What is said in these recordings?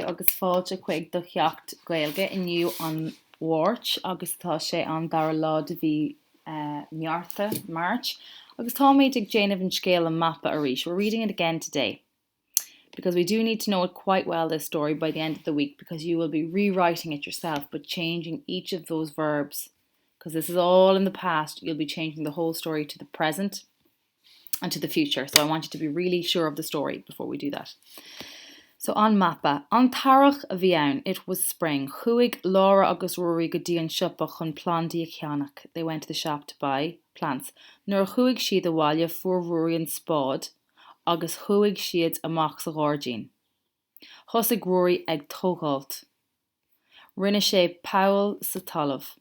agus fáilte chuig do cheacht Gaeilge inniu an Máirt agus tá sé an dar lá de bhí Máirt agus tá méid ag déanamh an scéal an mappa a rís. We're reading it again today because we do need to know it quite well, this story, by the end of the week, because you will be rewriting it yourself but changing each of those verbs, because this is all in the past. You'll be changing the whole story to the present and to the future, so I want you to be really sure of the story before we do that. So an mappa, an tarach a bhí ann, it was spring. Chuig Laura agus Rory go dtí an siopa chun plandaí a cheannach. They went to the shop to buy plants. Nuair chuig siad a bhaile fuair Rory an spád, agus chuig siad amach sa ghordín. Thosaigh Rory ag tógáilt. Rinne sé Powell sa talamh.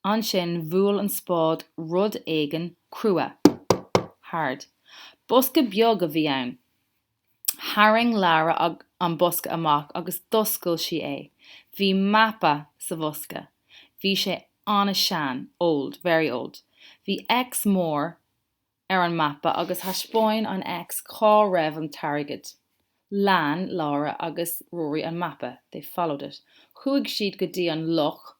An sin bhuail an spád rud éigean crua. Hard. Bosca beag a bhí ann. Haring Lara an bosca amach agus doscail si é. Bhí mappa sa bosca. Bhí sé anna sean, old, very old. Bhí ex mór an mappa agus haspóin an ex cá raibh an targad. Lan, Laura agus Rory an mappa. They followed it. Chuig siad go dtí an loch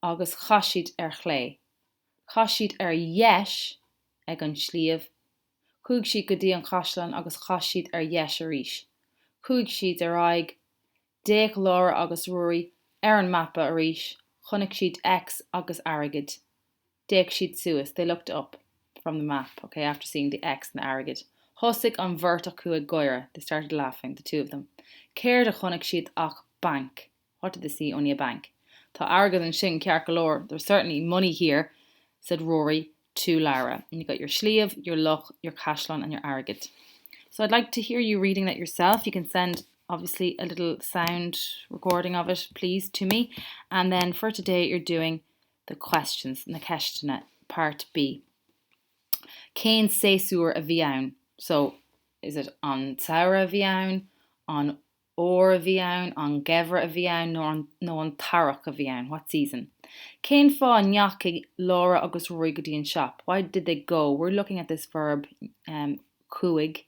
agus chaisiad chlé. Chaisiad yeis ag an slíomh. Chuig siad go dtí an chaisleán agus chaisiad yeis a rís. Chuig siad aig déach Laura agus Rory an mappa a rís. Chonaic siad ex agus airgid. Déach siad suas. They looked up from the map, okay, after seeing the X and the airgid. Thosaigh an bhirt acu ag goire. They started laughing, the two of them. Céir a chonaic siad ach bank. What did they see? Only a bank. Tá airgid an sin ceart go leor. There's certainly money here, said Rory to Lara. And you got your slíomh, your loch, your caisleán and your airgid. So I'd like to hear you reading that yourself. You can send obviously a little sound recording of it, please, to me. And then for today you're doing the questions, na ceistena, part B. Cén séasúr a bhí ann. So is it an saoire a bhí ann, an óir a bhí ann, an gheimhre a bhí ann, nó an tarach a bhí ann? What season? Cén fá neacaigh Laura agus Rory go dtí an shop? Why did they go? We're looking at this verb chuig.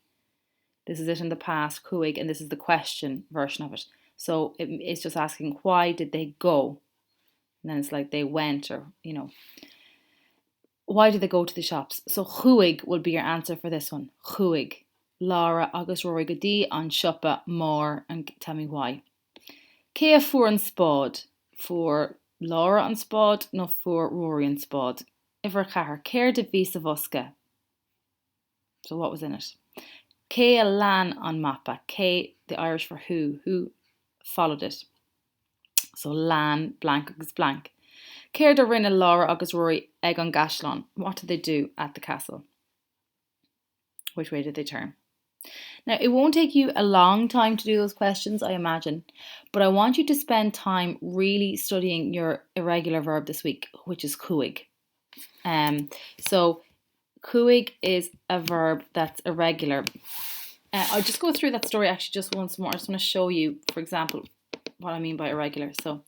This is it in the past, chuig, and this is the question version of it. So it's just asking, why did they go? And then it's like they went, or, you know, why did they go to the shops? So chuig will be your answer for this one. Chuig. Laura agus Rory go dtí an siopa mór, and tell me why. Cé a fuair an spád? For Laura an spád, no for Rory an spád? Ifar chathair, céir de bhí sa bhosca? So what was in it? Cé a lan an mappa? Cé, the Irish for who followed it? So lan, blank agus blank. Céir de rinne Laura agus Rory ag an gaisleán? What did they do at the castle? Which way did they turn? Now, it won't take you a long time to do those questions, I imagine, but I want you to spend time really studying your irregular verb this week, which is chuig. So chuig is a verb that's irregular. I'll just go through that story actually just once more. I just want to show you, for example, what I mean by irregular. So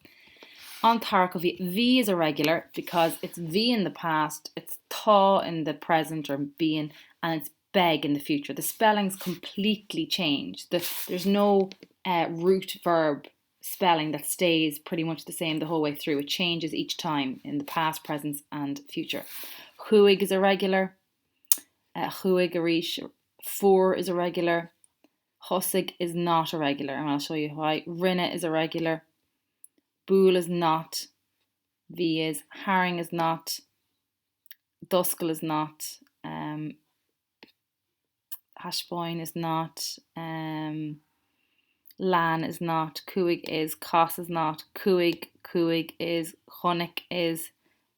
an tarach of V is irregular because it's V in the past, it's tá in the present or being, and it's beg in the future. The spelling's completely changed. There's no root verb spelling that stays pretty much the same the whole way through. It changes each time in the past, present and future. Chuig is irregular. Chuig a rís. Fuair is irregular. Thosaigh is not irregular, and I'll show you why. Rinne is irregular. Búil is not. V is. Haring is not. Doscail is not. Haspóin is not. Lan is not. Cuig is. Cos is not. Cuig is. Chonaic is.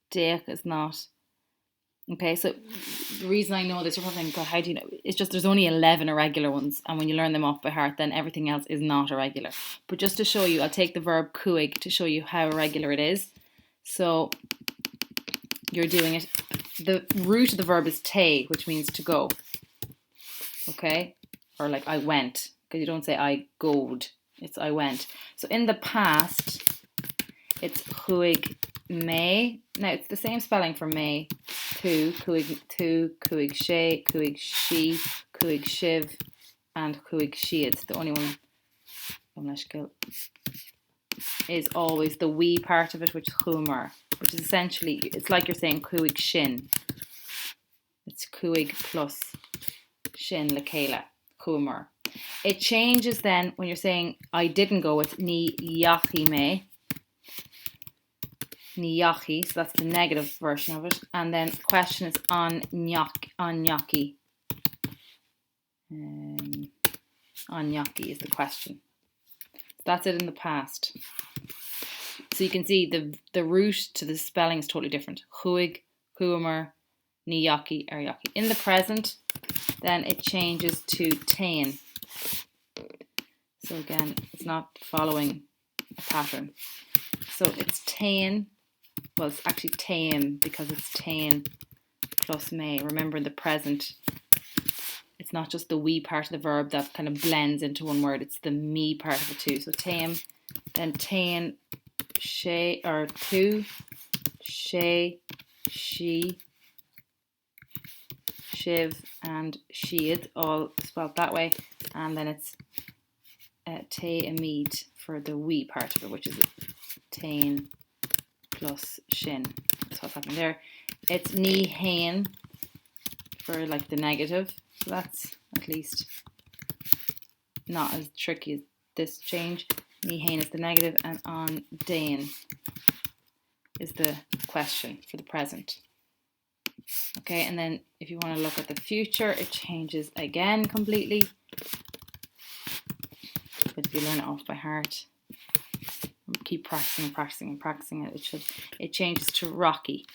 Déach is not. Okay, so the reason I know this, you're probably thinking, how do you know? It's just there's only 11 irregular ones, and when you learn them off by heart, then everything else is not irregular. But just to show you, I'll take the verb cuig to show you how irregular it is. So you're doing it. The root of the verb is te, which means to go. Okay, or like I went, because you don't say I goed. It's I went. So in the past, it's chuig May. Now it's the same spelling for May. Cuig sé, cuig she, cuig shiv, and cuig siad. The only one is always the we part of it, which is chumer, which is essentially, it's like you're saying cuig shin. It's cuig plus shin lekela, chumer. It changes then when you're saying I didn't go with ni yachi me. Ni yachi, so that's the negative version of it. And then question is on nyaki. On nyaki is the question. So that's it in the past. So you can see the root to the spelling is totally different. Chuig, chumer, ni yaki, yaki. In the present, then it changes to tain. So again, it's not following a pattern. So it's tain. Well, it's actually tain because it's tain plus may. Remember, in the present, it's not just the we part of the verb that kind of blends into one word. It's the me part of it too. So tain, then tain, she or two, she, shiv, and she'd, all spelled that way. And then it's te amid for the we part of it, which is tain plus shin. That's what's happening there. It's ni hain for like the negative. So that's at least not as tricky as this change. Ni hain is the negative, and on dain is the question for the present. Okay, and then if you want to look at the future, it changes again completely. But if you learn it off by heart, keep practicing it, it changes to rocky.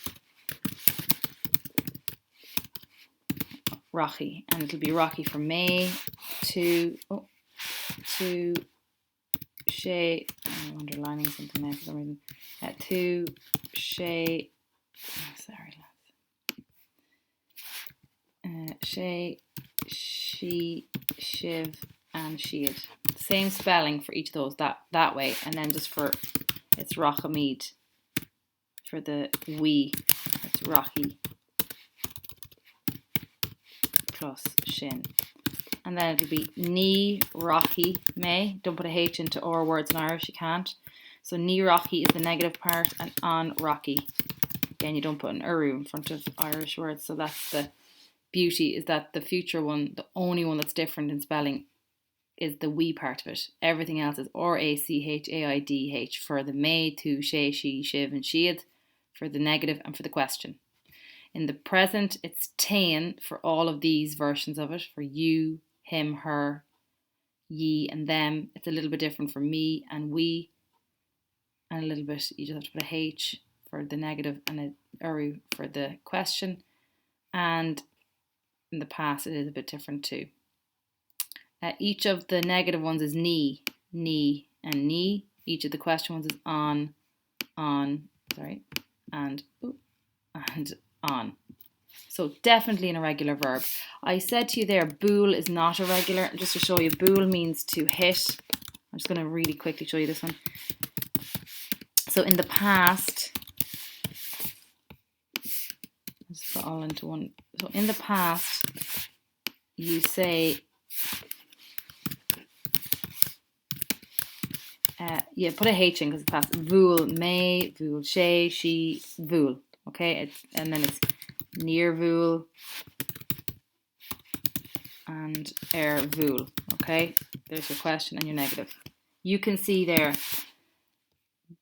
Rocky, and it'll be rocky for May to Shay. I'm underlining something there for some reason. To Shay. Sorry, lads. Shay, she, shiv, and she'd. Same spelling for each of those that way, and then just for it's rochamid for the we. It's rocky plus shin. And then it'll be ni rocky may. Don't put a H into or words in Irish, you can't. So ni rocky is the negative part, and on rocky. Again, you don't put an uru in front of Irish words. So that's the beauty, is that the future one, the only one that's different in spelling, is the we part of it. Everything else is R-A-C-H-A-I-D-H for the may, to, she, shiv, and she'd for the negative and for the question. In the present, it's tain for all of these versions of it, for you, him, her, ye, and them. It's a little bit different for me and we, and a little bit, you just have to put a H for the negative and a uru for the question. And in the past, it is a bit different too. Each of the negative ones is ni, and ni. Each of the question ones is on, and on. So definitely an irregular verb. I said to you there, bool is not irregular. Just to show you, bool means to hit. I'm just going to really quickly show you this one. So in the past, let's put all into one. So in the past, you say, put a H in because it's past. Vool may, vool she, vool. Okay, and then it's near vool and vool. Okay, there's your question and your negative. You can see there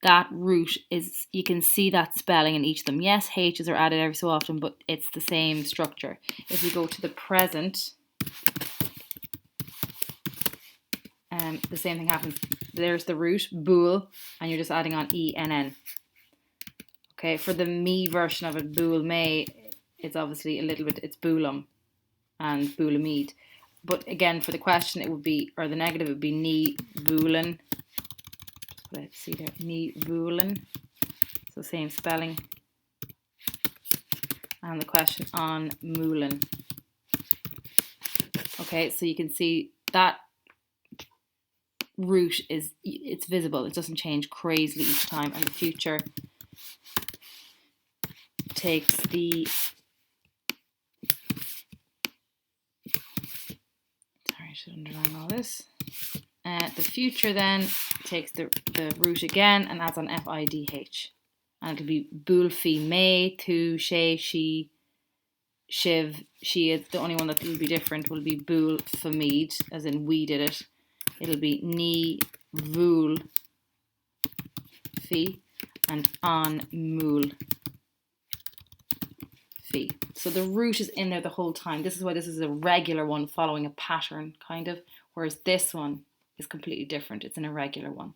that root is, you can see that spelling in each of them. Yes, H's are added every so often, but it's the same structure. If you go to the present, the same thing happens. There's the root, bool, and you're just adding on E-N-N. Okay, for the me version of it, bool may, it's obviously a little bit, it's boolam and boolamid. But again, for the question, it would be, or the negative, it would be ni boolan. Let's see there, ni boolan. So same spelling. And the question on moolan. Okay, so you can see that root is, it's visible. It doesn't change crazily each time, and the future takes the, sorry, I should underline all this. The future then takes the root again and adds on FIDH. And it'll be búl fi mé, tú, sé, she, shiv, she is the only one that will be different, will be búl fa míd, as in we did it. It'll be ní bhúl fi and an múl fi. So the root is in there the whole time. This is why this is a regular one following a pattern, kind of, whereas this one is completely different. It's an irregular one.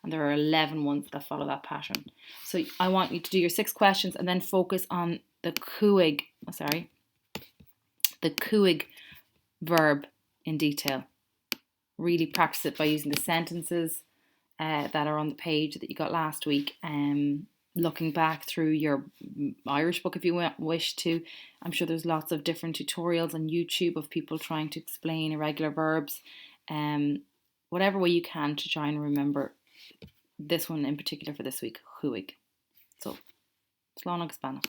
And there are 11 ones that follow that pattern. So I want you to do your 6 questions and then focus on the cúig, the cúig verb in detail. Really practice it by using the sentences that are on the page that you got last week. Looking back through your Irish book if you wish to. I'm sure there's lots of different tutorials on YouTube of people trying to explain irregular verbs. Whatever way you can to try and remember this one in particular for this week, cúig. So, slán agus beannacht.